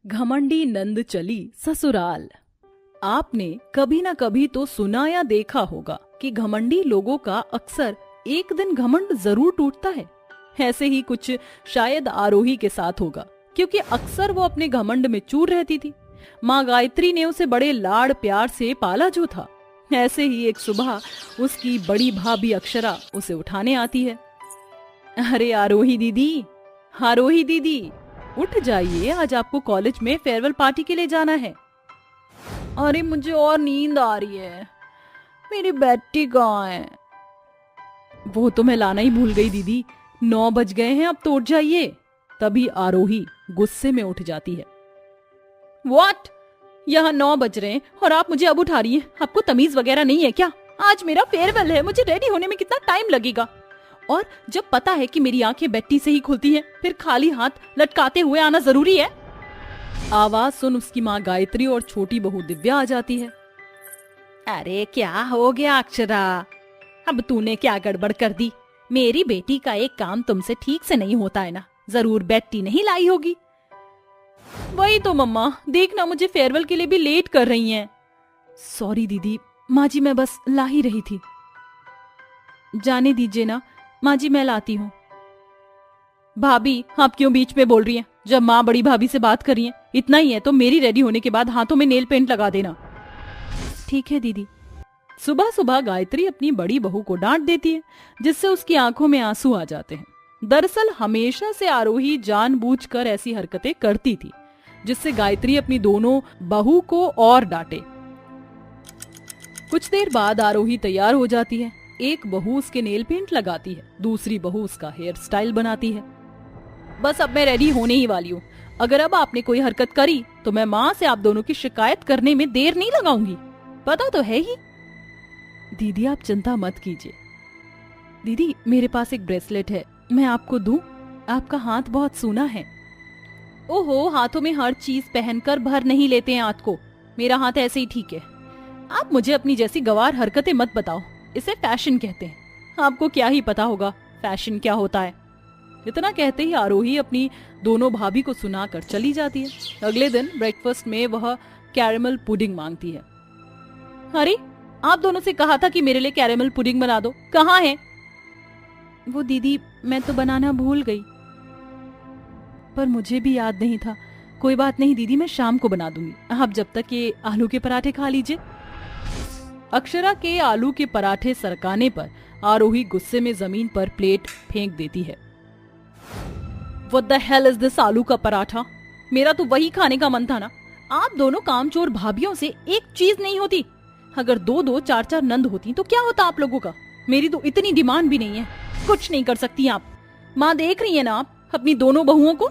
घमंडी नंद चली ससुराल। आपने कभी ना कभी तो सुना या देखा होगा कि घमंडी लोगों का अक्सर एक दिन घमंड जरूर टूटता है। ऐसे ही कुछ शायद आरोही के साथ होगा, क्योंकि अक्सर वो अपने घमंड में चूर रहती थी। माँ गायत्री ने उसे बड़े लाड़ प्यार से पाला जो था। ऐसे ही एक सुबह उसकी बड़ी भाभी अक्षरा उसे उठाने आती है। अरे आरोही दीदी, आरोही दीदी, उठ जाइए, आज आपको कॉलेज में फेयरवेल पार्टी के लिए जाना है। अरे मुझे और नींद आ रही है, मेरी बेटी कहाँ है? वो तो मैं लाना ही भूल गई दीदी, 9 बज गए हैं, अब तो उठ जाइए। तभी आरोही गुस्से में उठ जाती है। व्हाट? यहाँ 9 बज रहे हैं और आप मुझे अब उठा रही हैं? आपको तमीज वगैरह नहीं है क्या? आज मेरा फेयरवेल है, मुझे रेडी होने में कितना टाइम लगेगा? और जब पता है कि मेरी आंखें बेटी से ही खुलती हैं, फिर खाली हाथ लटकाते हुए आना जरूरी है? आवाज सुन उसकी माँ गायत्री और छोटी बहू दिव्या आ जाती है। अरे क्या हो गया अक्षरा, अब तूने क्या गड़बड़ कर दी? मेरी बेटी का एक काम तुमसे ठीक से नहीं होता है ना, जरूर बेटी नहीं लाई होगी। वही तो मम्मा, देखना मुझे फेयरवेल के लिए भी लेट कर रही हैं। सॉरी दीदी, माँ जी मैं बस ला ही रही थी। जाने दीजिए ना माँ जी, मैं लाती हूँ। भाभी आप क्यों बीच में बोल रही हैं? जब माँ बड़ी भाभी से बात कर रही हैं, इतना ही है तो मेरी रेडी होने के बाद हाथों में नेल पेंट लगा देना। ठीक है दीदी। सुबह सुबह गायत्री अपनी बड़ी बहू को डांट देती है, जिससे उसकी आंखों में आंसू आ जाते हैं। दरअसल हमेशा से आरोही जानबूझकर ऐसी हरकतें करती थी, जिससे गायत्री अपनी दोनों बहू को और डांटे। कुछ देर बाद आरोही तैयार हो जाती है। एक बहू उसके नेल पेंट लगाती है, दूसरी बहू उसका हेयर स्टाइल बनाती है। बस अब मैं रेडी होने ही वाली हूँ। अगर अब आपने कोई हरकत करी तो मैं माँ से आप दोनों की शिकायत करने में देर नहीं लगाऊंगी, पता तो है ही। दीदी आप चिंता मत कीजिए। दीदी मेरे पास एक ब्रेसलेट है, मैं आपको दूं? आपका हाथ बहुत सूना है। ओहो, हाथों में हर चीज पहनकर भर नहीं लेते हैं हाथ को, मेरा हाथ ऐसे ही ठीक है। आप मुझे अपनी जैसी गवार हरकतें मत बताओ, इसे फैशन कहते हैं। आपको क्या ही पता होगा फैशन क्या होता है। इतना कहते ही आरोही अपनी दोनों भाभी को सुनाकर चली जाती है। अगले दिन ब्रेकफास्ट में वह कैरेमल पुडिंग मांगती है। अरे आप दोनों से कहा था कि मेरे लिए कैरेमल पुडिंग बना दो, कहाँ है? वो दीदी मैं तो बनाना भूल गई, पर मुझे भी याद नहीं था। कोई बात नहीं दीदी, मैं शाम को बना दूंगी, आप जब तक ये आलू के पराठे खा लीजिए। अक्षरा के आलू के पराठे सरकाने पर आरोही गुस्से में जमीन पर प्लेट फेंक देती है। What the hell is this आलू का पराठा? मेरा तो वही खाने का मन था ना। आप दोनों कामचोर भाभियों से एक चीज नहीं होती। अगर 2-2 4-4 नंद होती तो क्या होता आप लोगों का? मेरी तो इतनी डिमांड भी नहीं है, कुछ नहीं कर सकती आप। माँ देख रही है ना आप अपनी दोनों बहुओं को?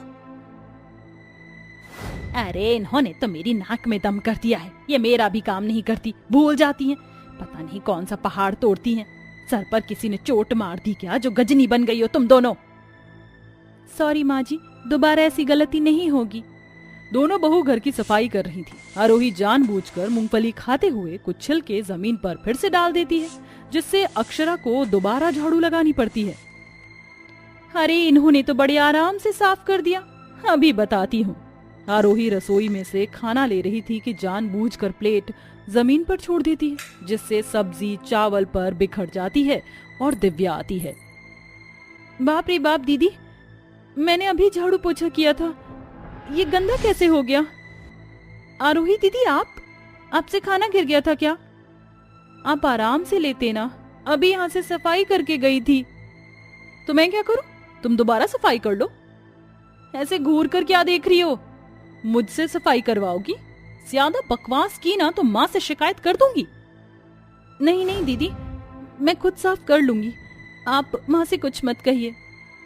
अरे इन्होंने तो मेरी नाक में दम कर दिया है, ये मेरा भी काम नहीं करती, भूल जाती हैं। पता नहीं कौन सा पहाड़ तोड़ती हैं। सर पर किसी ने चोट मार दी क्या, जो गजनी बन गई हो तुम दोनों? सॉरी माँ जी, दोबारा ऐसी गलती नहीं होगी। दोनों बहू घर की सफाई कर रही थी। आरोही जानबूझकर मूंगफली खाते हुए कुछ छिलके जमीन पर फिर से डाल देती है, जिससे अक्षरा को दोबारा झाड़ू लगानी पड़ती है। अरे इन्होंने तो बड़े आराम से साफ कर दिया, अभी बताती हूँ। आरोही रसोई में से खाना ले रही थी कि जानबूझकर प्लेट जमीन पर छोड़ देती है, जिससे सब्जी चावल पर बिखर जाती है और दिव्या आती है। बाप रे बाप दीदी, मैंने अभी झाड़ू पोछा किया था, ये गंदा कैसे हो गया? आरोही दीदी आपसे खाना गिर गया था क्या? आप आराम से लेते ना, अभी यहाँ से सफाई करके गई थी। तो मैं क्या करूं? तुम दोबारा सफाई कर लो। ऐसे घूर कर क्या देख रही हो? मुझसे सफाई करवाओगी? ज्यादा बकवास की ना तो माँ से शिकायत कर दूंगी। नहीं नहीं दीदी, मैं खुद साफ कर लूंगी, आप माँ से कुछ मत कहिए।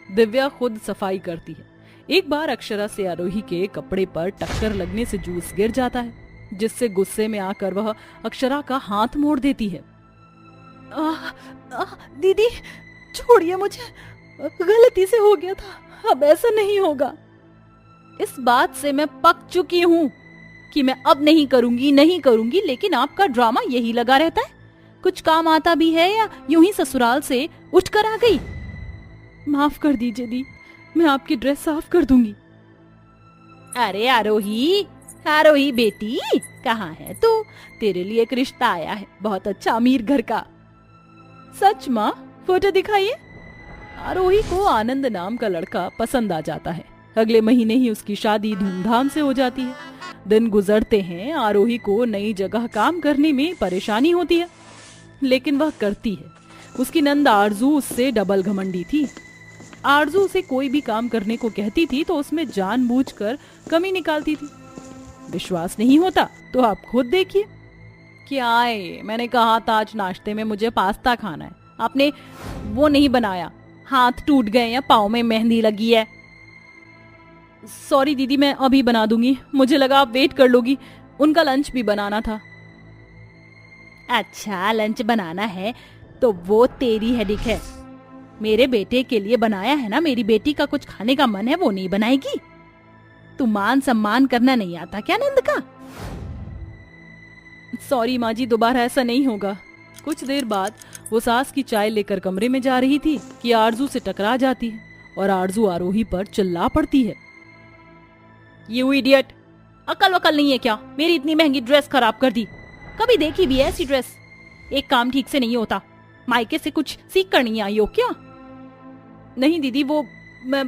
दिव्या खुद सफाई करती है। एक बार अक्षरा से आरोही के कपड़े पर टक्कर लगने से जूस गिर जाता है, जिससे गुस्से में आकर वह अक्षरा का हाथ मोड़ देती है। दीदी छोड़िए मुझे, गलती से हो गया था, अब ऐसा नहीं होगा। इस बात से मैं पक चुकी हूँ कि मैं अब नहीं करूंगी, लेकिन आपका ड्रामा यही लगा रहता है। कुछ काम आता भी है या यूं ही ससुराल से उठकर आ गई? माफ कर दीजिए दी, मैं आपकी ड्रेस साफ कर दूंगी। अरे आरोही, आरोही बेटी, कहाँ है तू? तेरे लिए एक रिश्ता आया है, बहुत अच्छा अमीर घर का। सच माँ? फोटो दिखाइए। आरोही को आनंद नाम का लड़का पसंद आ जाता है। अगले महीने ही उसकी शादी धूमधाम से हो जाती है। दिन गुजरते हैं, आरोही को नई जगह काम करने में परेशानी होती है, लेकिन वह करती है। उसकी नंद आरजू उससे डबल घमंडी थी। आरजू उसे कोई भी काम करने को कहती थी तो उसमें जानबूझकर कमी निकालती थी। विश्वास नहीं होता तो आप खुद देखिए। क्या है, मैंने कहा था आज नाश्ते में मुझे पास्ता खाना है, आपने वो नहीं बनाया। हाथ टूट गए या पाँव में मेहंदी लगी है। सॉरी दीदी, मैं अभी बना दूंगी। मुझे लगा आप वेट कर लोगी, उनका लंच भी बनाना था। अच्छा, लंच बनाना है तो वो तेरी हेडिक है। मेरे बेटे के लिए बनाया है ना, मेरी बेटी का कुछ खाने का मन है वो नहीं बनाएगी। तू मान सम्मान करना नहीं आता क्या नंद का? सॉरी माँ जी, दोबारा ऐसा नहीं होगा। कुछ देर बाद वो सास की चाय लेकर कमरे में जा रही थी कि आरजू से टकरा जाती है और आरजू आरोही पर चिल्ला पड़ती है। यू इडियट, अकल वकल नहीं है क्या? मेरी इतनी महंगी ड्रेस खराब कर दी। कभी देखी भी है ऐसी ड्रेस? एक काम ठीक से नहीं होता। मायके से कुछ सीख कर नहीं आई हो क्या? नहीं दीदी, वो मैं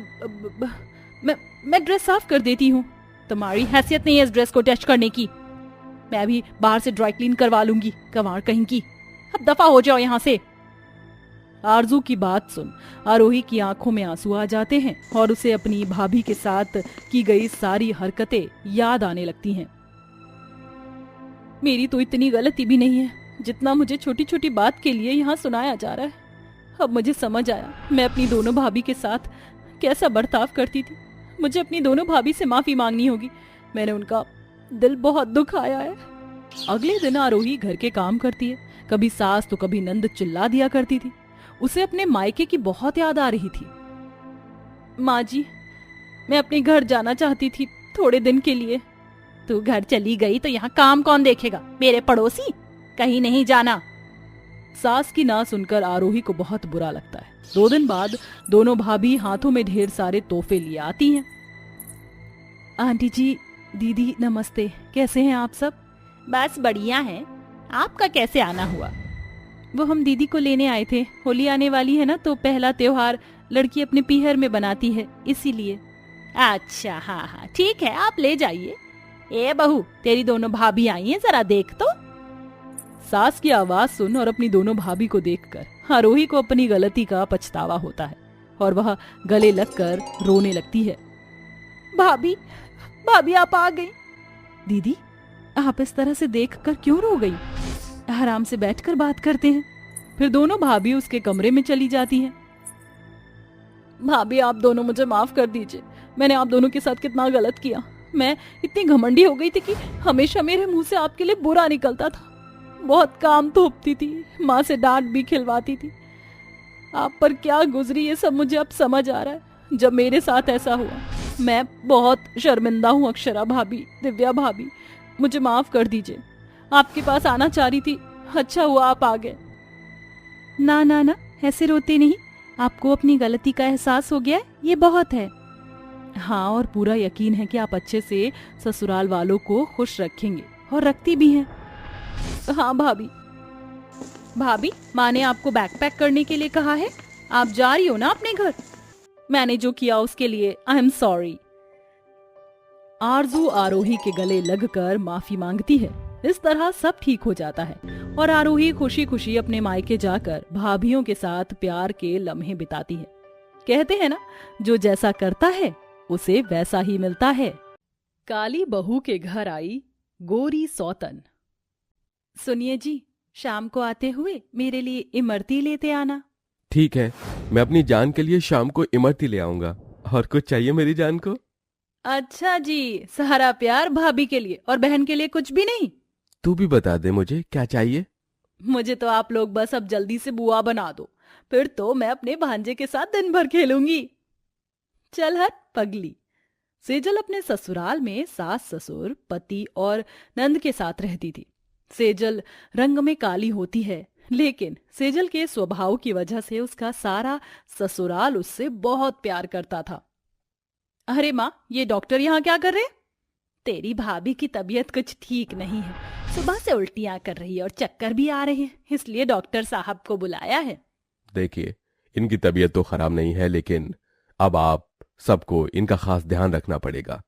ड्रेस साफ कर देती हूँ। तुम्हारी हैसियत नहीं है इस ड्रेस को टच करने की। मैं भी बाहर से ड्राई क्लीन करवा लूंगी, कवाड़ कहीं की। अब दफा हो जाओ यहाँ से। आरजू की बात सुन आरोही की आंखों में आंसू आ जाते हैं और उसे अपनी भाभी के साथ की गई सारी हरकतें याद आने लगती हैं। मेरी तो इतनी गलती भी नहीं है जितना मुझे छोटी छोटी बात के लिए यहाँ सुनाया जा रहा है। अब मुझे समझ आया मैं अपनी दोनों भाभी के साथ कैसा बर्ताव करती थी। मुझे अपनी दोनों भाभी से माफी मांगनी होगी। मैंने उनका दिल बहुत दुखाया है। अगले दिन आरोही घर के काम करती है। कभी सास तो कभी नंद चिल्ला दिया करती थी। उसे अपने मायके की बहुत याद आ रही थी। माँ जी, मैं अपने घर जाना चाहती थी थोड़े दिन के लिए। तू घर चली गई तो यहाँ काम कौन देखेगा? मेरे पड़ोसी? कहीं नहीं जाना। सास की ना सुनकर आरोही को बहुत बुरा लगता है। 2 दिन बाद दोनों भाभी हाथों में ढेर सारे तोहफे लिए आती हैं। आंटी जी, दीदी नमस्ते, कैसे हैं आप सब? बस बढ़िया हैं। आपका कैसे आना हुआ? वो हम दीदी को लेने आए थे। होली आने वाली है ना, तो पहला त्योहार लड़की अपने पीहर में बनाती है, इसीलिए। अच्छा, हाँ हाँ ठीक है, आप ले जाइए। ए बहू, तेरी दोनों भाभी आई हैं, जरा देख तो। सास की आवाज सुन और अपनी दोनों भाभी को देखकर आरोही को अपनी गलती का पछतावा होता है और वह गले लगकर रोने लगती है। भाभी, भाभी आप आ गई। दीदी, आप इस तरह से देखकर क्यों रो गई? आराम से बैठकर बात करते हैं। फिर दोनों भाभी उसके कमरे में चली जाती हैं। भाभी, आप दोनों मुझे माफ कर दीजिए। मैंने आप दोनों के साथ कितना गलत किया। मैं इतनी घमंडी हो गई थी कि हमेशा मेरे मुंह से आपके लिए बुरा निकलता था। बहुत काम थोपती थी, माँ से डांट भी खिलवाती थी। आप पर क्या गुजरी ये सब मुझे अब समझ आ रहा है। जब मेरे साथ ऐसा हुआ मैं बहुत शर्मिंदा हूँ। अक्षरा भाभी, दिव्या भाभी, मुझे माफ कर दीजिए। आपके पास आना चाह रही थी, अच्छा हुआ आप आ गए। ना ना ना, ऐसे रोते नहीं। आपको अपनी गलती का एहसास हो गया, ये बहुत है। हाँ, और पूरा यकीन है कि आप अच्छे से ससुराल वालों को खुश रखेंगे, और रखती भी हैं। हाँ भाभी। भाभी, माँ ने आपको बैग पैक करने के लिए कहा है। आप जा रही हो ना अपने घर? मैंने जो किया उसके लिए आई एम सॉरी। आरजू आरोही के गले लगकर माफी मांगती है। इस तरह सब ठीक हो जाता है और आरोही खुशी खुशी अपने मायके जाकर भाभियों के साथ प्यार के लम्हे बिताती है। कहते हैं ना, जो जैसा करता है उसे वैसा ही मिलता है। काली बहू के घर आई गोरी सौतन। सुनिए जी, शाम को आते हुए मेरे लिए इमरती लेते आना। ठीक है, मैं अपनी जान के लिए शाम को इमरती ले आऊंगा। और कुछ चाहिए मेरी जान को? अच्छा जी, सारा प्यार भाभी के लिए और बहन के लिए कुछ भी नहीं? तू भी बता दे मुझे क्या चाहिए। मुझे तो आप लोग बस अब जल्दी से बुआ बना दो, फिर तो मैं अपने भांजे के साथ दिन भर खेलूंगी। चल हट पगली। सेजल अपने ससुराल में सास ससुर, पति और नंद के साथ रहती थी। सेजल रंग में काली होती है, लेकिन सेजल के स्वभाव की वजह से उसका सारा ससुराल उससे बहुत प्यार करता था। अरे माँ, ये डॉक्टर यहाँ क्या कर रहे? तेरी भाभी की तबीयत कुछ ठीक नहीं है, सुबह से उल्टियां कर रही है और चक्कर भी आ रहे हैं, इसलिए डॉक्टर साहब को बुलाया है। देखिए, इनकी तबीयत तो खराब नहीं है, लेकिन अब आप सबको इनका खास ध्यान रखना पड़ेगा।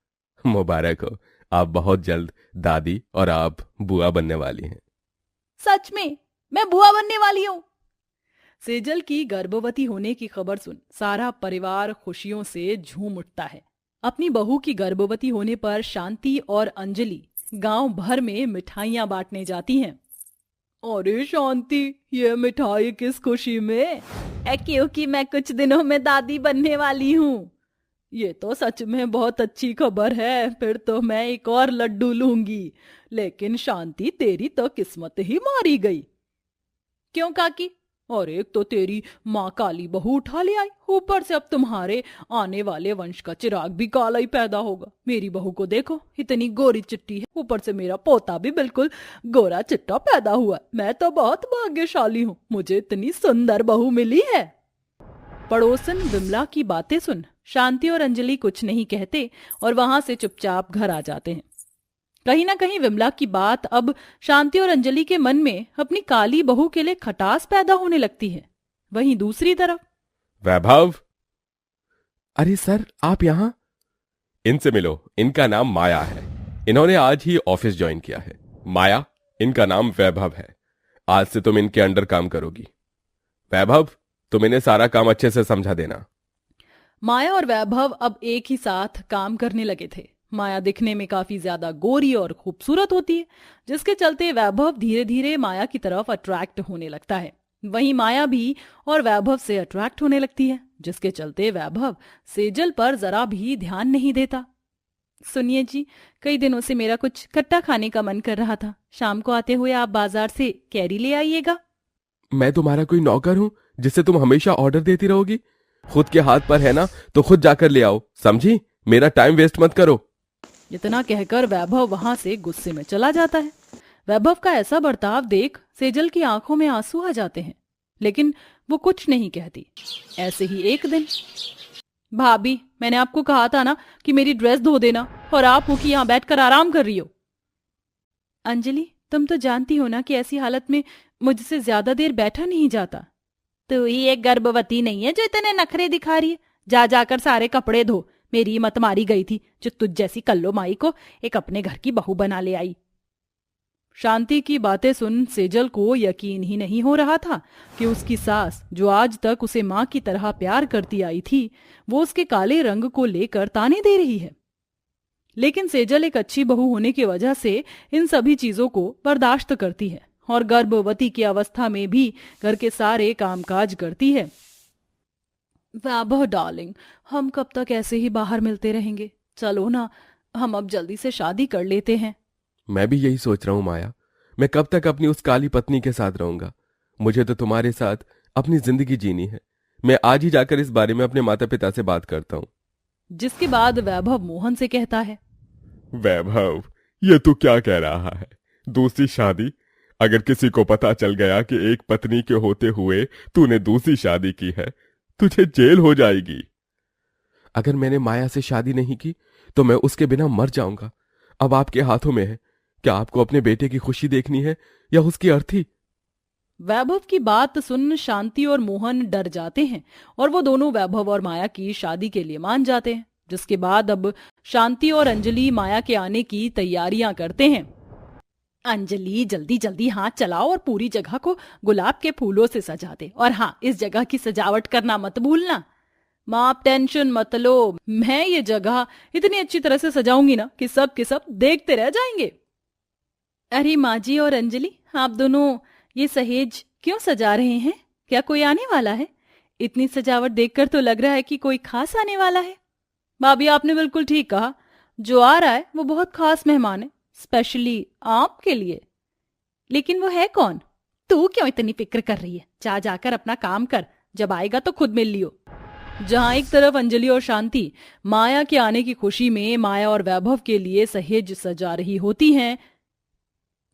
मुबारक हो, आप बहुत जल्द दादी और आप बुआ बनने वाली हैं। सच में मैं बुआ बनने वाली हूँ? सेजल की गर्भवती होने की खबर सुन सारा परिवार खुशियों से झूम उठता है। अपनी बहू की गर्भवती होने पर शांति और अंजलि गांव भर में मिठाइयां बांटने जाती हैं। अरे शांति, ये मिठाई किस खुशी में? क्योंकि मैं कुछ दिनों में दादी बनने वाली हूँ। ये तो सच में बहुत अच्छी खबर है, फिर तो मैं एक और लड्डू लूंगी। लेकिन शांति, तेरी तो किस्मत ही मारी गई। क्यों काकी? और एक तो तेरी माँ काली बहू उठा ले आई, ऊपर से अब तुम्हारे आने वाले वंश का चिराग भी काला ही पैदा होगा। मेरी बहू को देखो, इतनी गोरी चिट्टी है, ऊपर से मेरा पोता भी बिल्कुल गोरा चिट्टा पैदा हुआ। मैं तो बहुत भाग्यशाली हूँ, मुझे इतनी सुंदर बहू मिली है। पड़ोसन विमला की बातें सुन शांति और अंजलि कुछ नहीं कहते और वहां से चुपचाप घर आ जाते हैं। कहीं ना कहीं विमला की बात अब शांति और अंजलि के मन में अपनी काली बहू के लिए खटास पैदा होने लगती है। वहीं दूसरी तरफ वैभव, अरे सर, आप यहाँ? इनसे मिलो, इनका नाम माया है। इन्होंने आज ही ऑफिस ज्वाइन किया है। माया, इनका नाम वैभव है। आज से तुम इनके अंडर काम करोगी। वैभव, तुम इन्हें सारा काम अच्छे से समझा देना। माया और वैभव अब एक ही साथ काम करने लगे थे। माया दिखने में काफी ज्यादा गोरी और खूबसूरत होती है, जिसके चलते वैभव धीरे धीरे माया की तरफ अट्रैक्ट होने लगता है। वहीं माया भी और वैभव से अट्रैक्ट होने लगती है, जिसके चलते वैभव सेजल पर जरा भी ध्यान नहीं देता। सुनिए जी, कई दिनों से मेरा कुछ खट्टा खाने का मन कर रहा था। शाम को आते हुए आप बाजार से कैरी ले आइएगा। मैं तुम्हारा कोई नौकर हूं जिससे तुम हमेशा ऑर्डर देती रहोगी? खुद के हाथ पर है ना, तो खुद जाकर ले आओ, समझी? मेरा टाइम वेस्ट मत करो। इतना कहकर वैभव वहां से गुस्से में चला जाता है। वैभव का ऐसा बर्ताव देख सेजल की आंखों में आंसू आ जाते हैं, लेकिन वो कुछ नहीं कहती। ऐसे ही एक दिन, भाभी, मैंने आपको कहा था ना कि मेरी ड्रेस धो देना, और आप हो कि यहाँ बैठकर आराम कर रही हो। अंजलि, तुम तो जानती हो ना कि ऐसी हालत में मुझसे ज्यादा देर बैठा नहीं जाता। तू ही एक गर्भवती नहीं है जो इतने नखरे दिखा रही है। जा जाकर सारे कपड़े धो। मेरी मत मारी गई थी जो तुझ जैसी कल्लो माई को एक अपने घर की बहू बना ले आई। शांति की बातें सुन सेजल को यकीन ही नहीं हो रहा था कि उसकी सास, जो आज तक उसे मां की तरह प्यार करती आई थी, वो उसके काले रंग को लेकर ताने दे रही है। लेकिन सेजल एक अच्छी बहू होने की वजह से इन सभी चीजों को बर्दाश्त करती है और गर्भवती की अवस्था में भी घर के सारे कामकाज करती है। वैभव डार्लिंग, हम कब तक ऐसे ही बाहर मिलते रहेंगे? चलो ना, हम अब जल्दी से शादी कर लेते हैं। मैं भी यही सोच रहा हूं माया। मैं कब तक अपनी उस काली पत्नी के साथ रहूंगा? मुझे तो तुम्हारे साथ अपनी जिंदगी जीनी है। मैं आज ही जाकर इस बारे में अपने माता पिता से बात करता हूँ। जिसके बाद वैभव मोहन से कहता है, वैभव, ये तू क्या कह रहा है? दूसरी शादी? अगर किसी को पता चल गया कि एक पत्नी के होते हुए तूने दूसरी शादी की है, तुझे जेल हो जाएगी। अगर मैंने माया से शादी नहीं की तो मैं उसके बिना मर जाऊंगा। अब आपके हाथों में है। क्या आपको अपने बेटे की खुशी देखनी है या उसकी अर्थी? वैभव की बात सुन शांति और मोहन डर जाते हैं और वो दोनों वैभव और माया की शादी के लिए मान जाते हैं। जिसके बाद अब शांति और अंजलि माया के आने की तैयारियां करते हैं। अंजलि, जल्दी जल्दी हाथ चलाओ और पूरी जगह को गुलाब के फूलों से सजा दे। और हाँ, इस जगह की सजावट करना मत भूलना। माँ, आप टेंशन मत लो, मैं ये जगह इतनी अच्छी तरह से सजाऊंगी ना कि सब के सब देखते रह जाएंगे। अरे माँ जी और अंजलि, आप दोनों ये सहेज क्यों सजा रहे हैं? क्या कोई आने वाला है? इतनी सजावट देखकर तो लग रहा है कि कोई खास आने वाला है। भाभी, आपने बिल्कुल ठीक कहा। जो आ रहा है वो बहुत खास मेहमान है, स्पेशली आपके लिए। लेकिन वो है कौन? तू क्यों इतनी फिक्र कर रही है? जा जाकर अपना काम कर, जब आएगा तो खुद मिल लियो। जहां एक तरफ अंजलि और शांति माया के आने की खुशी में माया और वैभव के लिए सहेज सजा रही होती हैं,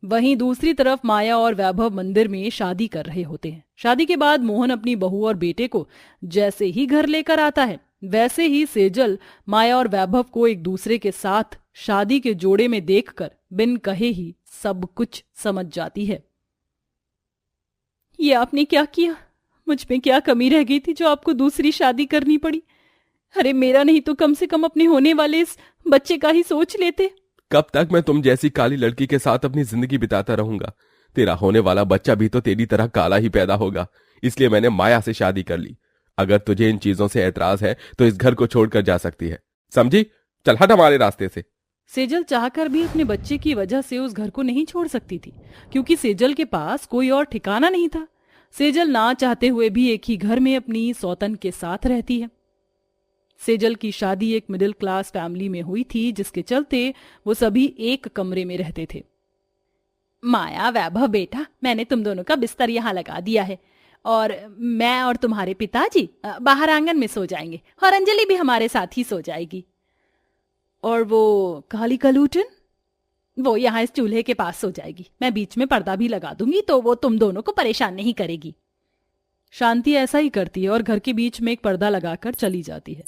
वहीं दूसरी तरफ माया और वैभव मंदिर में शादी कर रहे होते हैं। शादी के बाद मोहन अपनी बहू और बेटे को जैसे ही घर लेकर आता है, वैसे ही सेजल माया और वैभव को एक दूसरे के साथ शादी के जोड़े में देखकर बिन कहे ही सब कुछ समझ जाती है। ये आपने क्या किया? मुझ में क्या कमी रह गई थी जो आपको दूसरी शादी करनी पड़ी? अरे मेरा नहीं तो कम से कम अपने होने वाले इस बच्चे का ही सोच लेते। कब तक मैं तुम जैसी काली लड़की के साथ अपनी जिंदगी बिताता रहूंगा? तेरा होने वाला बच्चा भी तो तेरी तरह काला ही पैदा होगा, इसलिए मैंने माया से शादी कर ली। अगर तुझे इन चीजों से एतराज है तो इस घर को छोड़कर जा सकती है, समझी? चल हट हमारे रास्ते से। सेजल चाहकर भी अपने बच्चे की वजह से उस घर को नहीं छोड़ सकती थी, क्योंकि सेजल के पास कोई और ठिकाना नहीं था। सेजल ना चाहते हुए भी एक ही घर में अपनी सौतन के साथ रहती है। सेजल की शादी एक मिडिल क्लास फैमिली में हुई थी, जिसके चलते वो सभी एक कमरे में रहते थे। माया, वैभव बेटा, मैंने तुम दोनों का बिस्तर यहाँ लगा दिया है और मैं और तुम्हारे पिताजी बाहर आंगन में सो जाएंगे और अंजलि भी हमारे साथ ही सो जाएगी। और वो काली कलूटन, वो यहाँ इस चूल्हे के पास सो जाएगी। मैं बीच में पर्दा भी लगा दूंगी तो वो तुम दोनों को परेशान नहीं करेगी। शांति ऐसा ही करती है और घर के बीच में एक पर्दा लगाकर चली जाती है।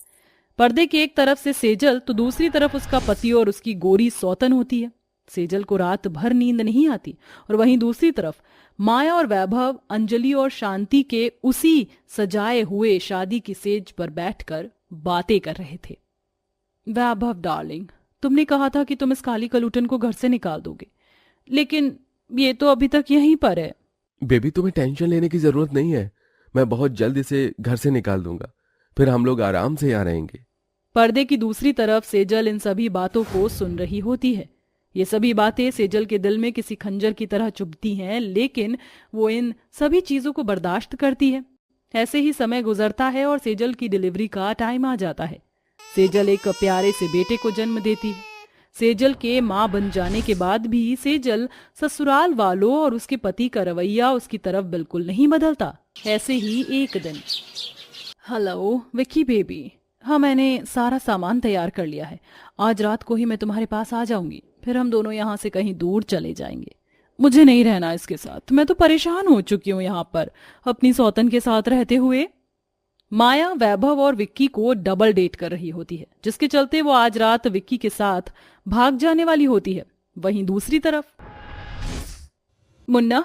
पर्दे की एक तरफ से सेजल तो दूसरी तरफ उसका पति और उसकी गोरी सौतन होती है। सेजल को रात भर नींद नहीं आती और वहीं दूसरी तरफ माया और वैभव अंजलि और शांति के उसी सजाए हुए शादी की सेज पर बैठकर बातें कर रहे थे। वैभव डार्लिंग, तुमने कहा था कि तुम इस काली कलूटन को घर से निकाल दोगे, लेकिन ये तो अभी तक यहीं पर है। बेबी, तुम्हें टेंशन लेने की जरूरत नहीं है। मैं बहुत जल्द इसे घर से निकाल दूंगा, फिर हम लोग आराम से यहाँ रहेंगे। पर्दे की दूसरी तरफ सेजल इन सभी बातों को सुन रही होती है। ये सभी बातें सेजल के दिल में किसी खंजर की तरह चुभती हैं, लेकिन वो इन सभी चीजों को बर्दाश्त करती है। ऐसे ही समय गुजरता है और सेजल की डिलीवरी का टाइम आ जाता है। सेजल एक प्यारे से बेटे को जन्म देती है। सेजल के मां बन जाने के बाद भी सेजल ससुराल वालों और उसके पति का रवैया उसकी तरफ बिल्कुल नहीं बदलता। ऐसे ही एक दिन, हेलो विक्की बेबी, हाँ मैंने सारा सामान तैयार कर लिया है। आज रात को ही मैं तुम्हारे पास आ जाऊंगी, फिर हम दोनों यहाँ से कहीं दूर चले जाएंगे। मुझे नहीं रहना इसके साथ, मैं तो परेशान हो चुकी हूँ यहाँ पर अपनी सौतन के साथ रहते हुए। माया वैभव और विक्की को डबल डेट कर रही होती है, जिसके चलते वो आज रात विक्की के साथ भाग जाने वाली होती है। वहीं दूसरी तरफ, मुन्ना,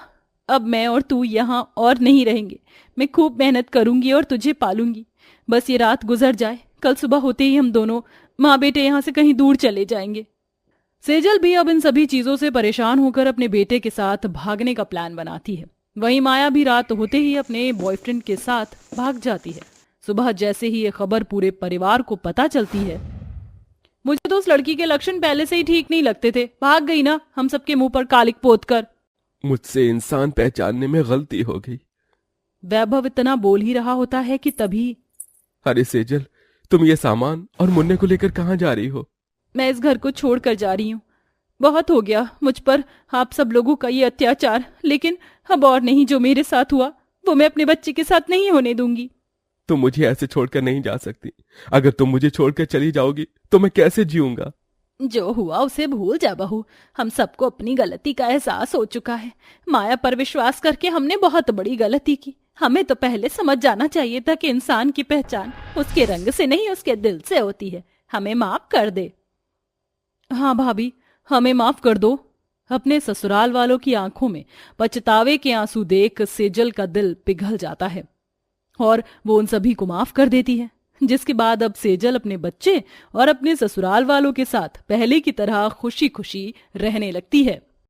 अब मैं और तू यहाँ और नहीं रहेंगे। मैं खूब मेहनत करूंगी और तुझे पालूंगी। बस ये रात गुजर जाए, कल सुबह होते ही हम दोनों माँ बेटे यहाँ से कहीं दूर चले जाएंगे। सेजल भी अब इन सभी चीजों से परेशान होकर अपने बेटे के साथ भागने का प्लान बनाती है। वहीं माया भी रात होते ही अपने बॉयफ्रेंड के साथ भाग जाती है। सुबह जैसे ही ये खबर पूरे परिवार को पता चलती है, मुझे तो उस लड़की के लक्षण पहले से ही ठीक नहीं लगते थे, भाग गई ना हम सबके मुंह पर कालिक पोत कर। मुझसे इंसान पहचानने में गलती हो गई। वैभव इतना बोल ही रहा होता है कि तभी, अरे सेजल, तुम ये सामान और मुन्ने को लेकर कहाँ जा रही हो? मैं इस घर को छोड़कर जा रही हूँ। बहुत हो गया मुझ पर आप सब लोगों का ये अत्याचार, लेकिन अब और नहीं। जो मेरे साथ हुआ वो मैं अपने बच्चे के साथ नहीं होने दूंगी। तुम मुझे ऐसे छोड़कर नहीं जा सकती। अगर तुम मुझे छोड़कर चली जाओगी तो मैं कैसे जीऊंगा? जो हुआ उसे भूल जा बहू। हम सबको अपनी गलती का एहसास हो चुका है। माया पर विश्वास करके हमने बहुत बड़ी गलती की। हमें तो पहले समझ जाना चाहिए था कि इंसान की पहचान उसके रंग से नहीं उसके दिल से होती है। हमें माफ कर दे। हाँ भाभी, हमें माफ कर दो। अपने ससुराल वालों की आंखों में पछतावे के आंसू देख सेजल का दिल पिघल जाता है और वो उन सभी को माफ कर देती है, जिसके बाद अब सेजल अपने बच्चे और अपने ससुराल वालों के साथ पहले की तरह खुशी खुशी रहने लगती है।